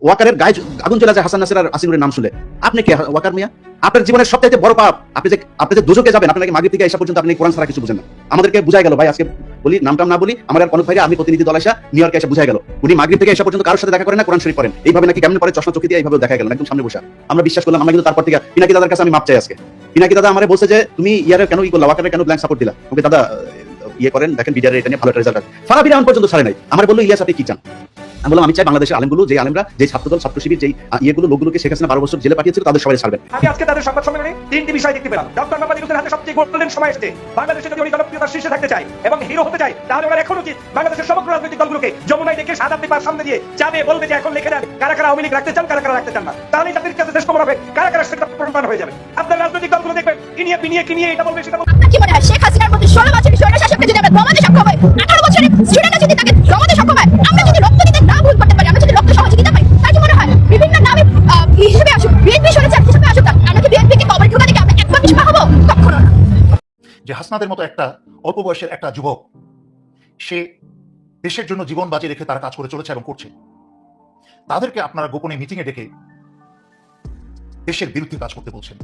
ওয়াকারের গায়ে আগুন জ্বলে যায় হাসান নাসির আর আসিনুরের নাম শুনে। আপনি কে ওয়াকার মিয়া? আপনার জীবনের সবচাইতে বড় পাপ আপনি যে দুজকে যাবেন, আপনাকে মাগরিব থেকে আসা পর্যন্ত আপনি কোরআন ছাড়া কিছু বুঝেন না। আমাদেরকে বুঝাই গেল ভাই, আজকে বলি নামটাম না বলি, আমার আর কনক ভাইরা আমি প্রতিনিধি দল আসা নিউ ইয়র্কে এসে বুঝাই গেল উনি মাগরিব থেকে আসা পর্যন্ত কারোর সাথে দেখা করেন না, কোরআন শরীফ পড়েন। এইভাবে নাকি কেমন পরে চশমা চোখে দিয়ে এইভাবে দেখা গেল একদম সামনে বসা। আমরা বিশ্বাস করলাম। আমরা কিন্তু তারপর থেকে পিনাকি দাদার কাছে আমি মাপ চাই আজকে। পিনাকি দাদা আমারে বলছে যে তুমি ইয়ারে কেন করলা, ওয়াকারে কেন ব্ল্যাঙ্ক সাপোর্ট দিলা। ওকে দাদা ইয়ে করেন, দেখেন বিডিআর এটা নিয়ে ভালো একটা রেজাল্ট আছে। ফারাবিরা এখন পর্যন্ত ছাড়ে নাই। আমার বললো ইলিয়াস আপনি কি চান? আমি বললাম আমি চাই বাংলাদেশের আলেমগুলো, যে আলেমরা, যে ছাত্রদল, ছাত্র শিবির, যেই ইয়েগুলো লোকগুলোকে শেখ হাসিনা 12 বছর জেলে পাঠিয়েছিল, তাদের সবাই ছাড়বেন। আমি আজকে তাদের সংবাদ সম্মেলনে তিনটি বিষয় দেখতে পেলাম। ডক্টর মোহাম্মদ ইউনূসের হাতে সবচেয়ে গোল্ডেন সময় এসেছে। বাংলাদেশে যদি উনি জনপ্রিয়তার শীর্ষে থাকতে চায় এবং হিরো হতে চায়, তাহলে ওনার এখন উচিত বাংলাদেশের সমগ্র রাজনৈতিক দলগুলোকে যমুনায় ডেকে শাহাদাত পেপার সামনে দিয়ে যাবে, বলবে যে এখন লিখে দেন কারা কারা আওয়ামী লীগ রাখতে চান, কারা কারা রাখতে চান না। তাহলেই তাদের কাছে শেষ খবর হবে কারা কারা সেটা প্রমাণ হয়ে যাবে। আপনার রাজনৈতিক দলগুলো দেখবেন কিনিয়ে এটা বলবে সেটা বলবে। আপনার কি মনে হয় শেখ হাসিনার মতো 16 বছরের স্বৈরশাসককে যদি আমরা দমাতে সক্ষম হই, 18 বছরের স্টুডেন্টরা যদি তাকে দমাতে সক্ষম হয়, আমরা যদি রক্ত দিতে না ভুল করতে পারি, আমরা যদি রক্ত সহযোগিতা পাই, তার কি মনে হয় বিভিন্ন নামে হিসেবে আসুক, বিএনপি সরেছে হিসেবে আসুক, আমরা কি বিএনপিকে কবর ঢোকা থেকে আমরা একবার পিছপা হবো? কখনো না। যে হাসনাদের মতো একটা অল্প বয়সের একটা যুবক, সে দেশের জন্য জীবন বাজি রেখে তারা কাজ করে চলেছে এবং করছে, তাদেরকে আপনারা গোপনে মিটিংয়ে ডেকে দেশের বিরুদ্ধে কাজ করতে বলছেন।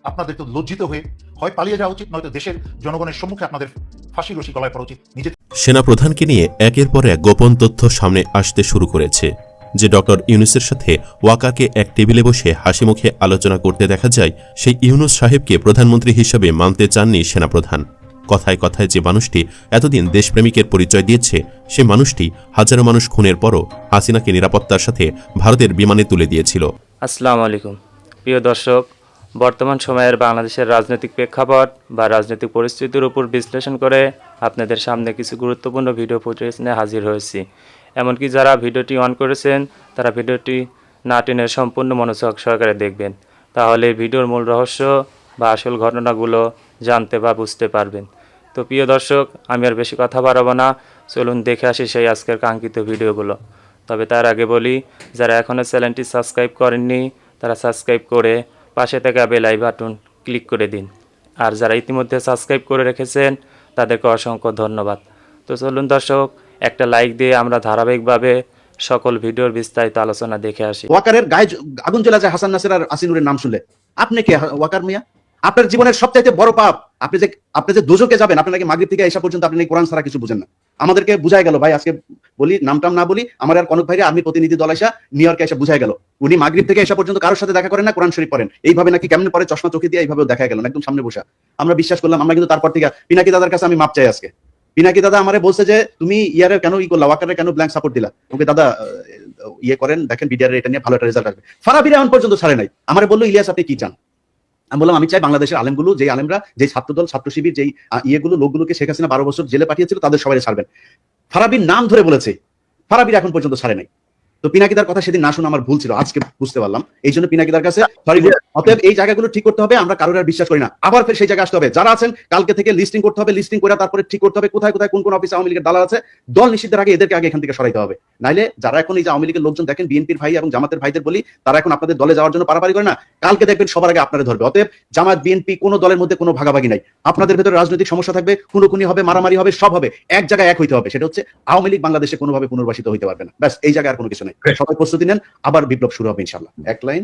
আপনাদের তো লজ্জিত হয়ে হয় পালিয়ে যাওয়া উচিত, নয়তো দেশের জনগণের সম্মুখে আপনাদের ফাঁসি রশি গলায় পড়া উচিত। নিজে সেনাপ্রধানকে নিয়ে একের পর এক গোপন তথ্য সামনে আসতে শুরু করেছে, যে ডক্টর ইউনূসের সাথে ওয়াকারকে এক টেবিলে বসে হাসিমুখে আলোচনা করতে দেখা যায়, সেই ইউনূস সাহেবকে প্রধানমন্ত্রী হিসেবে মানতে চাননি সেনাপ্রধান। কথায় কথায় যে মানুষটি এতদিন দেশপ্রেমিকের পরিচয় দিয়েছে, সে মানুষটি হাজারো মানুষ খুনের পরও হাসিনাকে নিরাপত্তার সাথে ভারতের বিমানে তুলে দিয়েছিল। আসসালামু আলাইকুম প্রিয় দর্শক, বর্তমান সময়ের বাংলাদেশের রাজনৈতিক প্রেক্ষাপট বা রাজনৈতিক পরিস্থিতির উপর বিশ্লেষণ করে আপনাদের সামনে কিছু গুরুত্বপূর্ণ ভিডিও ফুটেজ নিয়ে হাজির হয়েছি। এমনকি যারা ভিডিওটি অন করেছেন তারা ভিডিওটি না টেনে সম্পূর্ণ মনোযোগ সহকারে দেখবেন, তাহলে ভিডিওর মূল রহস্য বা আসল ঘটনাগুলো জানতে বা বুঝতে পারবেন। তো প্রিয় দর্শক, আমি আর বেশি কথা বাড়াবো না, চলুন দেখে আসি সেই আজকের কাঙ্ক্ষিত ভিডিওগুলো। তবে তার আগে বলি, যারা এখনও চ্যানেলটি সাবস্ক্রাইব করেননি তারা সাবস্ক্রাইব করে পাশে থাকা বেল আইকন বাটন ক্লিক করে দিন, আর যারা ইতিমধ্যে সাবস্ক্রাইব করে রেখেছেন তাদেরকে অসংখ্য ধন্যবাদ। তো চলুন দর্শক, একটা লাইক দিয়ে আমরা ধারাবাহিকভাবে সকল ভিডিওর বিস্তারিত আলোচনা দেখে আসি। ওয়াকারের গায়ে আগুন জ্বলে যায় হাসান নাসির আর আসিনুরের নাম শুনলে। আপনি কে ওয়াকার মিয়া? আপনার জীবনের সবচাইতে বড় পাপ আপনি যে দুজকে যাবেন, আপনাকে মাগরিব থেকে আসা পর্যন্ত আপনি কোরআন ছাড়া কিছু বুঝেন না। আমাদেরকে বুঝাই গেল ভাই, আজকে বলি নামটাম না বলি, আমার আর কনক ভাইরা আমি প্রতিনিধি দল আসা নিউ ইয়র্কে এসে বুঝাই গেল উনি মাগরিব থেকে আসা পর্যন্ত কারোর সাথে দেখা করেন না, কোরআন শরীফ পড়েন। এইভাবে নাকি কেমন পরে চশমা চোখে দিয়ে এইভাবে দেখা গেল একদম সামনে বসা। আমরা বিশ্বাস করলাম। আমরা কিন্তু তারপর থেকে পিনাকি দাদার কাছে আমি মাপ চাই আজকে। পিনাকি দাদা আমারে বলছে যে তুমি ইয়ারে কেন করলা, ওয়াকারে কেন ব্ল্যাঙ্ক সাপোর্ট দিলা। ওকে দাদা ইয়ে করেন, দেখেন বিডিআর এটা নিয়ে ভালো একটা রেজাল্ট আসবে। ফারাবিরা এখন পর্যন্ত ছাড়ে নাই। আমারে বললো ইলিয়াস আপনি কি চান? আমি বললাম আমি চাই বাংলাদেশের আলেমগুলো, যে আলেমরা, যে ছাত্রদল, ছাত্র শিবির, যেই ইয়েগুলো লোকগুলোকে শেখ হাসিনা 12 বছর জেলে পাঠিয়েছিল, তাদের সবাই ছাড়বেন। ফারাবির নাম ধরে বলেছে, ফারাবির এখন পর্যন্ত ছাড়ে নাই। তো পিনাকিদার কথা সেদিন না শুনে আমার ভুল ছিল, আজকে বুঝতে পারলাম। এই জন্য পিনাকিদার কাছে সরি। অতএব এই জায়গাগুলো ঠিক করতে হবে। আমরা কারোর আর বিশ্বাস করি না। আবার ফের সেই জায়গায় আসতে হবে। যারা আছেন কালকে থেকে লিস্টিং করতে হবে। লিস্টিং করে তারপরে ঠিক করতে হবে কোথায় কোথায় কোন কোন অফিসে আওয়ামী লীগের দালাল আছে। দল নিষিদ্ধের আগে এদেরকে আগে এখান থেকে সরাইতে হবে। নাইলে যারা এখন এই যে আওয়ামী লীগের লোকজন দেখেন, বিএনপির ভাই এবং জামাতের ভাইদের বলি, তারা এখন আপনাদের দলে যাওয়ার জন্য পারাপারি করে না। কালকে দেখবেন সবার আগে আপনারা ধরবে। অতএব জামাত, বিএনপি কোনো দলের মধ্যে কোনো ভাগাভাগি নাই। আপনাদের ভেতরে রাজনৈতিক সমস্যা থাকবে, খুনোখুনি হবে, মারামারি হবে, সব হবে। এক জায়গায় এক হইতে হবে। সেটা হচ্ছে আওয়ামী লীগ বাংলাদেশে কোনোভাবে পুনর্বাসিত হইতে পারবে না। ব্যাস, এই জায়গায় আর কোনো কিছু নেই। সবাই প্রস্তুতি নেন, আবার বিপ্লব শুরু হবে ইনশাআল্লাহ। এক লাইন,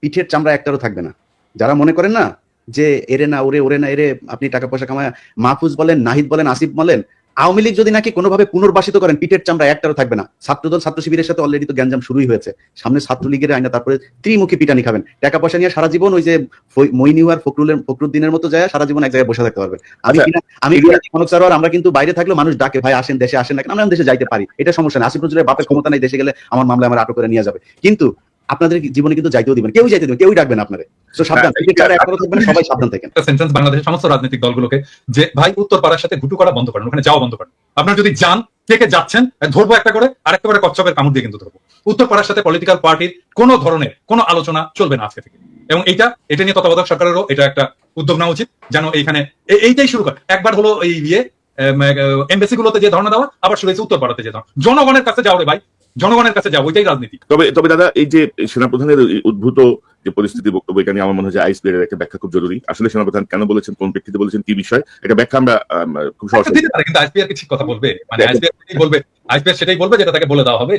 পিঠের চামড়া একটারও থাকবে না। যারা মনে করেন না যে এরে না ওরে, ওরে না এরে, আপনি টাকা পয়সা কামায় মাহফুজ বলেন, নাহিদ বলেন, আসিফ বলেন, আওয়ামী লীগ যদি নাকি কোনোভাবে পুনর্বাসিত করেন, পিঠের চামড়া একটারও থাকবে না। ছাত্রদল, ছাত্র শিবিরের সাথে অলরেডি তো গ্যাঞ্জাম শুরুই হয়েছে। সামনে ছাত্রলীগের আইনা, তারপরে ত্রিমুখী পিটানি খাবেন। টাকা পয়সা নিয়ে সারা জীবন ওই যে মইনিউর ফখরুদ্দিনের মতো যায় সারা জীবন এক জায়গায় বসে থাকতে পারবেন। আমি কনক স্যার, আমরা কিন্তু বাইরে থাকলেও মানুষ ডাকে, ভাই আসেন দেশে, আসেন না কেন? আমরা দেশে যাইতে পারি, এটা সমস্যা নেই। আসিফ নজরুলের বাপের ক্ষমতা নেই, দেশে গেলে আমার মামলায় আমার আটক করে নিয়ে যাবে। কিন্তু আপনাদের জীবনে কিন্তু যাইতেও দিবেন, কেউই যাইতে দিবেন, কেউই ডাকবেন আপনাদের। তো সাবধান, সবাই সাবধান থাকেন। সেন্টেন্স বাংলাদেশের সমস্ত রাজনৈতিক দলগুলোকে যে ভাই উত্তর পাড়ার সাথে ঘুটু করা বন্ধ করেন, ওখানে যাওয়া বন্ধ করেন। আপনারা যদি যান, কে কে যাচ্ছেন ধরবো একটা করে, আরেকটা কচ্ছপের কামড় দিয়ে কিন্তু ধরবো। উত্তর পাড়ার সাথে পলিটিক্যাল পার্টির কোন ধরনের কোন আলোচনা চলবে না আজকে থেকে। এবং এটা নিয়ে তত্ত্বাবধায়ক সরকারেরও এটা একটা উদ্যোগ নেওয়া উচিত, যেন এইখানে এইটাই শুরু করে। একবার হলো এই এমবেসি গুলোতে যে ধর্ণা দেওয়া, আবার শুরু হয়েছে উত্তর পাড়াতে যে ধর্ণা। জনগণের কাছে যাও রে ভাই, জনগণের কাছে যাও, ওইটাই রাজনীতি। তবে দাদা, এই যে সেনাপ্রধানের উদ্ভূত যে পরিস্থিতি বক্তব্য, এটা নিয়ে আমার মনে হয় যে আইসপি এর একটা ব্যাখ্যা খুব জরুরি। আসলে সেনাপ্রধান কেন বলেছেন, কোন প্রেক্ষিতে বলেছেন, কি বিষয়, এটা ব্যাখ্যা আমরা খুব সহজ দিতে পারে, কিন্তু আইসপিআর কি ঠিক কথা বলবে? মানে আইসপিআর সেটাই বলবে যেটা তাকে বলে দেওয়া হবে।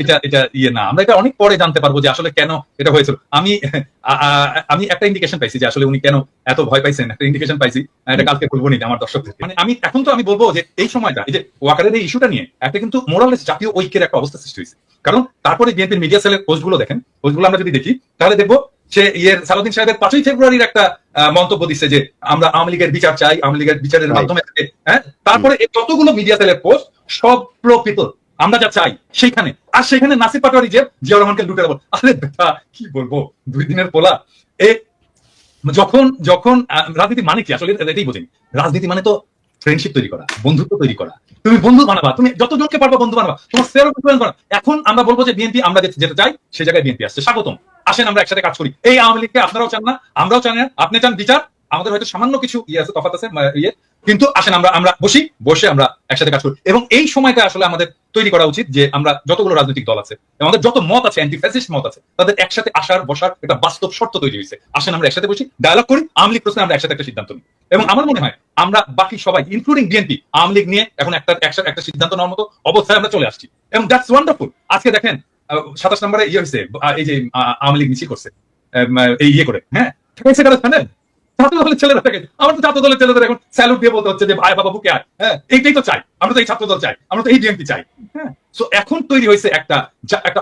এটা ইয়ে না, আমরা এটা অনেক পরে জানতে পারবো যে আসলে কেন এটা হয়েছিল। আমি একটা ইন্ডিকেশন পাইছি যে আসলে উনি কেন এত ভয় পাইছেন, একটা ইন্ডিকেশন পাইছি, এটা কালকে বলবো নি আমার দর্শকদের। মানে আমি বলবো যে এই সময়টা, এই যে ওয়াকারের এই ইস্যুটা নিয়ে একটা কিন্তু মোরালেস জাতীয় ঐক্যের একটা অবস্থা সৃষ্টি হয়েছে। কারণ তারপরে বিএনপির মিডিয়া সেলের পোস্টগুলো দেখেন, পোস্টগুলো আমরা যদি দেখি তাহলে দেখবো সে সালাউদ্দিন সাহেবের 5ই ফেব্রুয়ারির একটা মন্তব্য দিচ্ছে যে আমরা আওয়ামী লীগের বিচার চাই, আওয়ামী লীগের বিচারের মাধ্যমে। হ্যাঁ, তারপরে এই যতগুলো মিডিয়া সেলের পোস্ট সব প্রো পিপল, আমরা যা চাই সেইখানে। আর সেখানে নাসির পাটোয়ারি যে জিয়া রহমানকে লুটে দেবো, আরে বেটা কি বলবো, 2 দিনের পোলা। যখন রাজনীতি মানে কি আসলে এটাই বোঝেনি। রাজনীতি মানে তো ফ্রেন্ডশিপ তৈরি করা, বন্ধুত্ব তৈরি করা। তুমি বন্ধু বানাবা, তুমি যতজনকে পারবা বন্ধু বানাবা, তোমার সেরকম করা। এখন আমরা বলবো যে বিএনপি, আমরা যেটা চাই সেই জায়গায় বিএনপি আসছে, স্বাগতম, আসেন আমরা একসাথে কাজ করি। এই আওয়ামী লীগকে আপনারাও চান না, আমরাও চান না। আপনি চান বিচার, আমাদের হয়তো সামান্য কিছু আছে, তফাৎ আছে, কিন্তু আসেন আমরা বসে আমরা একসাথে কাজ করি। এবং এই সময়টা আসলে আমাদের তৈরি করা উচিত যে আমরা যতগুলো রাজনৈতিক দল আছে, আমাদের যত মত আছে, অ্যান্টি ফ্যাসিস্ট মত আছে, তাদের একসাথে বসার একটা বাস্তব শর্ত তৈরি হয়েছে। আসেন আমরা একসাথে বসি, ডায়ালগ করি, আওয়ামী লীগ প্রশ্নে আমরা একসাথে একটা সিদ্ধান্ত নিই। এবং আমার মনে হয় আমরা বাকি সবাই ইনক্লুডিং বিএনপি আওয়ামী লীগ নিয়ে এখন একটা সিদ্ধান্ত নেওয়ার মতো অবস্থায় আমরা চলে আসছি, এবং দ্যাটস ওয়ান্ডারফুল। আজকে দেখেন 27 নম্বরে হয়েছে, এই যে আওয়ামী লীগ মিছিল করছে এই করে, হ্যাঁ, ছাত্র দলের ছেলেরা থাকে। আমার তো ছাত্র দলের ছেলেদের এখন স্যালুট দিয়ে বলতে হচ্ছে যে ভাই বাবা বুকে আয়। হ্যাঁ, এইটাই তো চাই আমরা, তো এই ছাত্র দল চাই, আমরা তো এই বিএনপি চাই। হ্যাঁ, সো এখন তৈরি হয়েছে একটা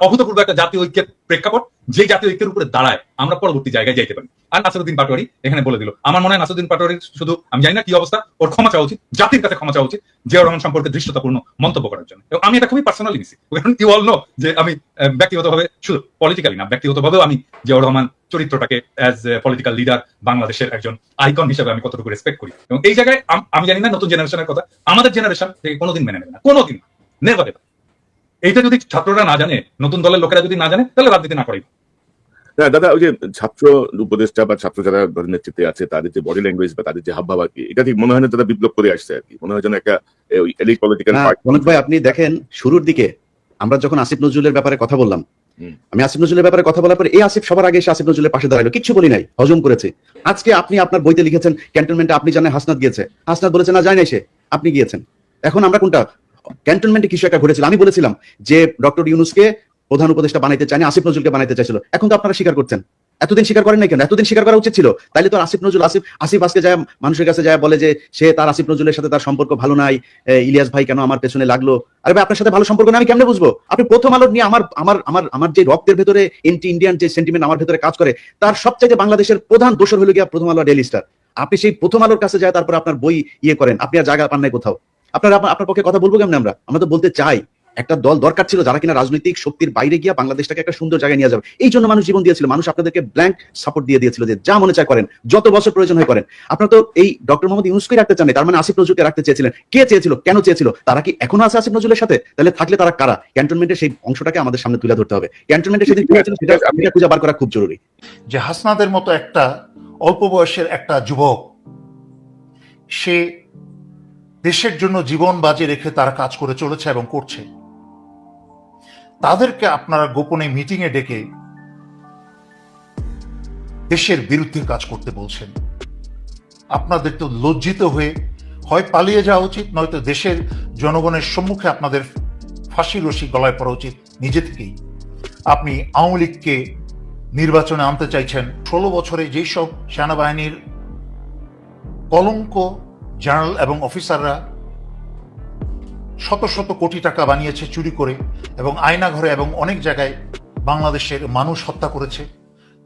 অভূতপূর্ব একটা জাতীয় ঐক্যের প্রেক্ষাপট, যে জাতীয় ঐক্যের উপরে দাঁড়ায় আমরা পরবর্তী জায়গায় যাইতে পারি। আর নাসিরউদ্দিন পাটোয়ারি এখানে বলে দিল, আমার মনে হয় নাসিরউদ্দিন পাটোয়ারি শুধু, আমি জানি না কি অবস্থা, ওর ক্ষমা চাওয়া উচিত, জাতির কাছে ক্ষমা চাওয়া উচিত জিয়া রহমান সম্পর্কে দৃশ্যতাপূর্ণ মন্তব্য করার জন্য। এবং আমি এটা খুবই পার্সোনালি নিছি, ইউ অল নো যে আমি ব্যক্তিগতভাবে, শুধু পলিটিক্যালি না, ব্যক্তিগতভাবেও আমি জিয়া রহমান চরিত্রটাকে অ্যাজ পলিটিক্যাল লিডার, বাংলাদেশের একজন আইকন হিসেবে আমি কতটুকু রেসপেক্ট করি। এবং এই জায়গায় আমি জানি না নতুন জেনারেশনের কথা, আমাদের জেনারেশন থেকে কোনোদিন মেনে নেবে না, কোনোদিন নেভার এভার। এইটা যদি ছাত্ররা না জানে, নতুন দলের লোকেরা যদি না জানে, তাহলে রাজনীতি না করেই। দাদা, ওই যে ছাত্র উপদেষ্টা বা ছাত্র যারা নেতৃত্বে আছে, তাদের যে বডি ল্যাঙ্গুয়েজ বা তাদের যে হাবভাব আর কি, এটা ঠিক মনে হয় না তারা বিপ্লব করে আসছে আর কি, মনে হয় যেন একটা এলিট পলিটিক্যাল পার্টি। অনেক ভাই, আপনি দেখেন শুরুর দিকে আমরা যখন আসিফ নজরুলের ব্যাপারে কথা বললাম, আমি আসিফ নজরুলের ব্যাপারে কথা বলার পরে এই আসিফ সবার আগে এসে আসিফ নজরুলের পাশে দাঁড়ালো, কিচ্ছু বলি নাই, হজম করেছে। আজকে আপনি আপনার বইতে লিখেছেন ক্যান্টনমেন্টে আপনি জানেন হাসনাত গিয়েছে, হাসনাত বলেছে না যায় না, এসে আপনি গিয়েছেন। এখন আমরা কোনটা, ক্যান্টনমেন্টে কিছু একটা ঘটেছিল, আমি বলেছিলাম যে ডক্টর ইউনূসকে প্রধান উপদেষ্টা বানাইতে চায়নি, আসিফ নজরুলকে বানাইতে চাইছিল। এখন তো আপনারা স্বীকার করছেন, এতদিন স্বীকার করেন নাই কেন? এতদিন স্বীকার করা উচিত ছিল। তাইলে তো আসিফ নজরুল, আসিফ আজকে যায় মানুষের কাছে যায় বলে যে সে তার আসিফ নজরুলের সাথে তার সম্পর্ক ভালো নাই, ইলিয়াস ভাই কেন আমার পেছনে লাগলো। আরে ভাই, আপনার সাথে ভালো সম্পর্ক না আমি কেমনে বুঝবো? আপনি প্রথম আলো নিয়ে আমার যে রক্তের ভেতরে এন্টি ইন্ডিয়ান যে সেন্টিমেন্ট আমার ভেতরে কাজ করে, তার সবচাইতে বাংলাদেশের প্রধান দোষর হলো গিয়া প্রথম আলো ডেইলি স্টার। আপনি সেই প্রথম আলোর কাছে যায় তারপর আপনার বই করেন, আপনি আর জায়গা পান নাই কোথাও। আপনার পক্ষে কথা বলবো কেমন? আমরা তো বলতে চাই একটা দল দরকার ছিল যারা কিনা রাজনৈতিক শক্তির বাইরে গিয়া বাংলাদেশটাকে একটা সুন্দর জায়গায় নিয়ে যাবে। এই জন্য মানুষ জীবন দিয়েছিল, মানুষ আপনাদেরকে ব্ল্যাঙ্ক সাপোর্ট দিয়ে দিয়েছিল যে যা মনে চায় করেন, যত বছর প্রয়োজন হয় করেন। আপনারা তো এই ডক্টর মোহাম্মদ ইউনূসকে রাখতে চান, তার মানে আসিফ নজরুলকে রাখতে চেয়েছিলেন। কে চেয়েছিল, কেন চেয়েছিল? তারা কি এখনো আছে আসিফ নজরুলের সাথে? তাহলে থাকলে তারা কারা? ক্যান্টনমেন্টের সেই অংশটাকে আমাদের সামনে তুলে ধরতে হবে। ক্যান্টনমেন্টের সেদিন কি হয়েছিল সেটা খুঁজে বার করা খুব জরুরি। যে হাসনাদের মতো একটা অল্প বয়সের একটা যুবক, সে দেশের জন্য জীবন বাজি রেখে তারা কাজ করে চলেছে এবং করছে, তাদেরকে আপনারা গোপনে মিটিংয়ে ডেকে দেশের বিরুদ্ধে কাজ করতে বলছেন। আপনাদের তো লজ্জিত হয়ে হয় পালিয়ে যাওয়া উচিত, নয়তো দেশের জনগণের সম্মুখে আপনাদের ফাঁসির রশি গলায় পড়া উচিত নিজে থেকেই। আপনি আওয়ামী লীগকে নির্বাচনে আনতে চাইছেন। 16 বছরে যেই সব সেনাবাহিনীর কলঙ্ক জেনারেল এবং অফিসাররা শত শত কোটি টাকা বানিয়েছে চুরি করে, এবং আয়নাঘরে এবং অনেক জায়গায় বাংলাদেশের মানুষ হত্যা করেছে,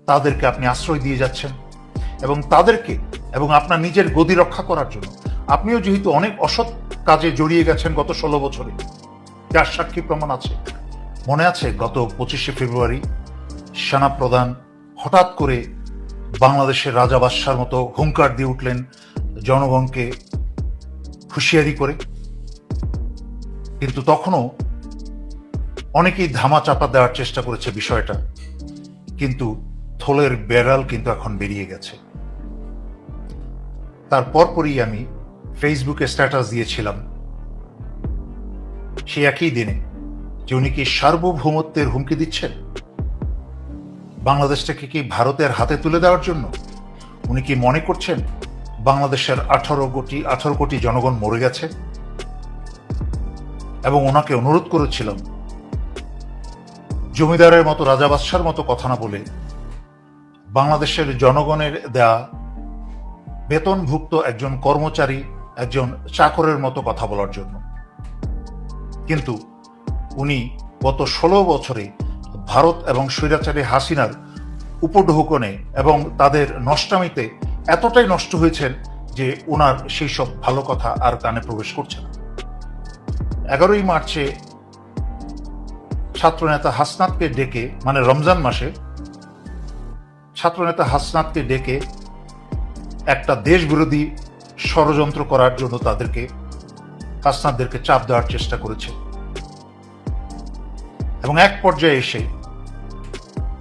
তাদেরকে আপনি আশ্রয় দিয়ে যাচ্ছেন। এবং তাদেরকে এবং আপনার নিজের গদি রক্ষা করার জন্য আপনিও যেহেতু অনেক অসৎ কাজে জড়িয়ে গেছেন গত 16 বছরে, যার সাক্ষী প্রমাণ আছে। মনে আছে গত 25শে ফেব্রুয়ারি সেনাপ্রধান হঠাৎ করে বাংলাদেশের রাজা বাদশার মতো হুঙ্কার দিয়ে উঠলেন, জনগণকে হুঁশিয়ারি করে। কিন্তু তখনও অনেকেই ধামা চাপা দেওয়ার চেষ্টা করেছে বিষয়টা, কিন্তু থলের বেড়াল কিন্তু এখন বেরিয়ে গেছে। তার পরপরই আমি ফেসবুকে স্ট্যাটাস দিয়েছিলাম সে একই দিনে যে উনি কি সার্বভৌমত্বের হুমকি দিচ্ছেন। বাংলাদেশটাকে কি ভারতের হাতে তুলে দেওয়ার জন্য? উনি কি মনে করছেন বাংলাদেশের 18 কোটি জনগণ মরে গেছে? এবং ওনাকে অনুরোধ করেছিলাম জমিদারের মতো, রাজা বাদশার মতো কথা না বলে বাংলাদেশের জনগণের দেয়া বেতনভুক্ত একজন কর্মচারী, একজন চাকরের মতো কথা বলার জন্য। কিন্তু উনি গত 16 বছরে ভারত এবং স্বৈরাচারী হাসিনার উপঢৌকনে এবং তাদের নষ্টামিতে এতটাই নষ্ট হয়েছেন যে ওনার সেই সব ভালো কথা আর কানে প্রবেশ করছে না। 11ই মার্চে ছাত্রনেতা হাসনাতকে ডেকে, মানে রমজান মাসে ছাত্রনেতা হাসনাতকে ডেকে একটা দেশ বিরোধী ষড়যন্ত্র করার জন্য হাসনাতদেরকে চাপ দেওয়ার চেষ্টা করেছে। এবং এক পর্যায়ে এসে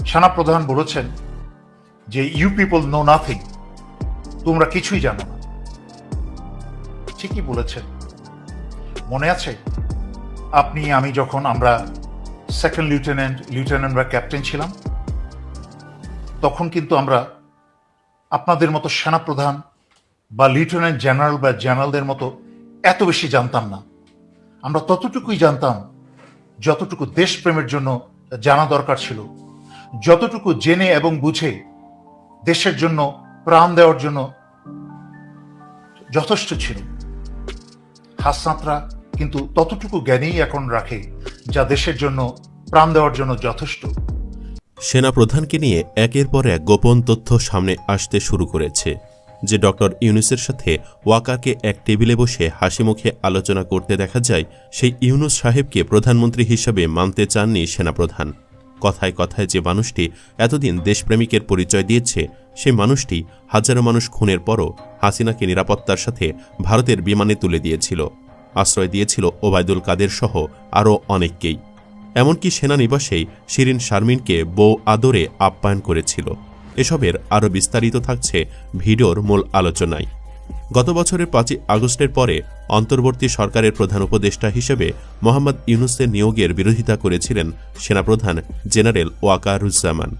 সেনাপ্রধান বলেছেন যে ইউ পিপল নো নাথিং, তোমরা কিছুই জানো না। ঠিকই বলেছেন। মনে আছে আপনি আমি যখন আমরা সেকেন্ড লিeutenant বা ক্যাপ্টেন ছিলাম, তখন কিন্তু আমরা আপনাদের মতো সেনাপ্রধান বা লিeutenant জেনারেল বা জেনারেলদের মতো এত বেশি জানতাম না। আমরা ততটুকুই জানতাম যতটুকু দেশপ্রেমের জন্য জানা দরকার ছিল, যতটুকু জেনে এবং বুঝে দেশের জন্য প্রাণ দেওয়ার জন্য যথেষ্ট ছিল। হাসনাতরা কিন্তু ততটুকু জ্ঞানেই এখন রাখে যা দেশের জন্য প্রাণ দেওয়ার জন্য যথেষ্ট। সেনাপ্রধানকে নিয়ে একের পর এক গোপন তথ্য সামনে আসতে শুরু করেছে যে ডক্টর ইউনূসের সাথে ওয়াকারকে এক টেবিলে বসে হাসিমুখে আলোচনা করতে দেখা যায় সেই ইউনূস সাহেবকে প্রধানমন্ত্রী হিসেবে মানতে চাননি সেনাপ্রধান। কথায় কথায় যে মানুষটি এতদিন দেশপ্রেমিকের পরিচয় দিয়েছে সেই মানুষটি হাজারো মানুষ খুনের পরও হাসিনাকে নিরাপত্তার সাথে ভারতের বিমানে তুলে দিয়েছিল, আশ্রয় দিয়েছিল ওবায়দুল কাদের সহ আরও অনেককেই। এমনকি সেনানিবাসেই শিরিন শারমিনকে বউ আদরে আপ্যায়ন করেছিল। এসবের আরও বিস্তারিত থাকছে ভিডিওর মূল আলোচনায়। গত বছরের 5ই আগস্টের পরে অন্তর্বর্তী সরকারের প্রধান উপদেষ্টা হিসেবে মোহাম্মদ ইউনূসের নিয়োগের বিরোধিতা করেছিলেন সেনাপ্রধান জেনারেল ওয়াকারুজ্জামান।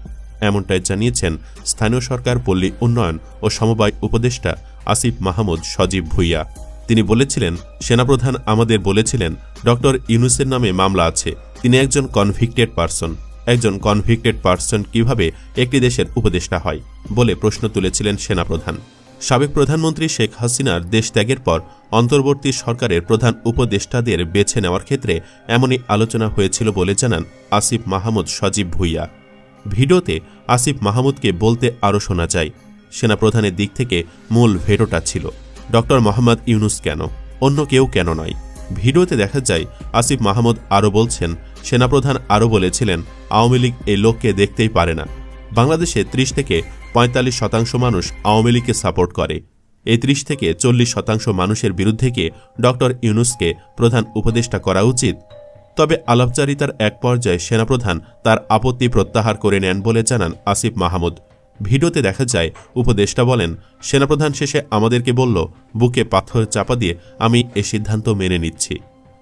এমনটাই জানিয়েছেন স্থানীয় সরকার, পল্লী উন্নয়ন ও সমবায় উপদেষ্টা আসিফ মাহমুদ সজীব ভুইয়া। তিনি বলেছিলেন, সেনাপ্রধান আমাদের বলেছিলেন ডক্টর ইউনূসের নামে মামলা আছে, তিনি একজন কনভিক্টেড পারসন। একজন কনভিক্টেড পারসন কিভাবে একটি দেশের উপদেষ্টা হয় বলে প্রশ্ন তুলেছিলেন সেনাপ্রধান। সাবেক প্রধানমন্ত্রী শেখ হাসিনার দেশ ত্যাগের পর অন্তর্বর্তী সরকারের প্রধান উপদেষ্টাদের বেছে নেওয়ার ক্ষেত্রে এমনই আলোচনা হয়েছিল বলে জানান আসিফ মাহমুদ সজীব ভুইয়া। ভিডিওতে আসিফ মাহমুদকে বলতে আরও শোনা যায়, সেনাপ্রধানের দিক থেকে মূল ভেটোটা ছিল ডক্টর মোহাম্মদ ইউনূস কেন, অন্য কেউ কেন নয়। ভিডিওতে দেখা যায় আসিফ মাহমুদ আরও বলছেন, সেনাপ্রধান আরও বলেছিলেন আওয়ামী লীগ এই লোককে দেখতেই পারে না। বাংলাদেশে 30 থেকে 45% মানুষ আওয়ামী লীগকে সাপোর্ট করে। এই 30 থেকে 40% মানুষের বিরুদ্ধে গিয়ে ডক্টর ইউনূসকে প্রধান উপদেষ্টা করা উচিত। তবে আলাপচারিতার এক পর্যায়ে সেনাপ্রধান তার আপত্তি প্রত্যাহার করে নেন বলে জানান আসিফ মাহমুদ। ভিডিওতে দেখা যায় উপদেষ্টা বলেন, সেনাপ্রধান শেষে আমাদেরকে বলল, বুকে পাথর চাপা দিয়ে আমি এ সিদ্ধান্ত মেনে নিচ্ছি।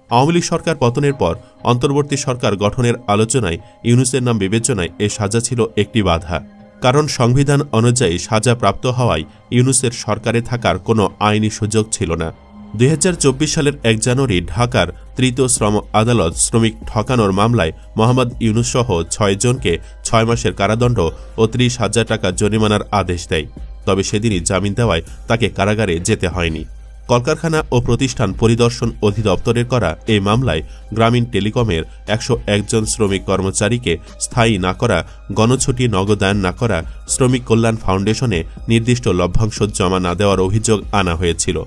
আওয়ামী লীগ সরকার পতনের পর অন্তর্বর্তী সরকার গঠনের আলোচনায় ইউনূসের নাম বিবেচনায় এ সাজা ছিল একটি বাধা। কারণ সংবিধান অনুযায়ী সাজা প্রাপ্ত হওয়ায় ইউনূসের সরকারে থাকার কোনো আইনি সুযোগ ছিল না। 2024 সালের 1 জানুয়ারি ঢাকার তৃতীয় শ্রম আদালত শ্রমিক ঠকানোর মামলায় মোহাম্মদ ইউনূস সহ 6 জনকে 6 মাসের কারাদণ্ড ও 30,000 টাকা জরিমানার আদেশ দেয়। তবে সেদিনই জামিন দেওয়ায় তাকে কারাগারে যেতে হয়নি। কলকারখানা ও প্রতিষ্ঠান পরিদর্শন অধিদপ্তরের করা এই মামলায় গ্রামীণ টেলিকমের 101 জন শ্রমিক কর্মচারীকে স্থায়ী না করা, গণছুটি নগদায়ন না করা, শ্রমিক কল্যাণ ফাউন্ডেশনে নির্দিষ্ট লভ্যাংশ জমা না দেওয়ার অভিযোগ আনা হয়েছিল।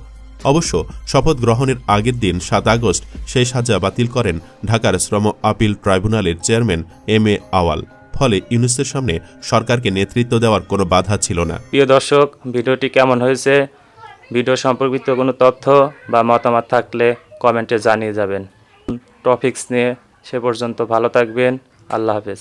অবশ্য শপথ গ্রহণের আগের দিন 7 আগস্ট সেই সাজা বাতিল করেন ঢাকার শ্রম আপিল ট্রাইব্যুনালের চেয়ারম্যান এম.এ. আওয়াল। ফলে ইউনূসের সামনে সরকারকে নেতৃত্ব দেওয়ার কোনো বাধা ছিল না। প্রিয় দর্শক, ভিডিওটি কেমন হয়েছে? ভিডিও সম্পর্কিত কোনো তথ্য বা মতামত থাকলে কমেন্টে জানিয়ে যাবেন। টপিকস নিয়ে সে পর্যন্ত ভালো থাকবেন। আল্লাহ হাফেজ।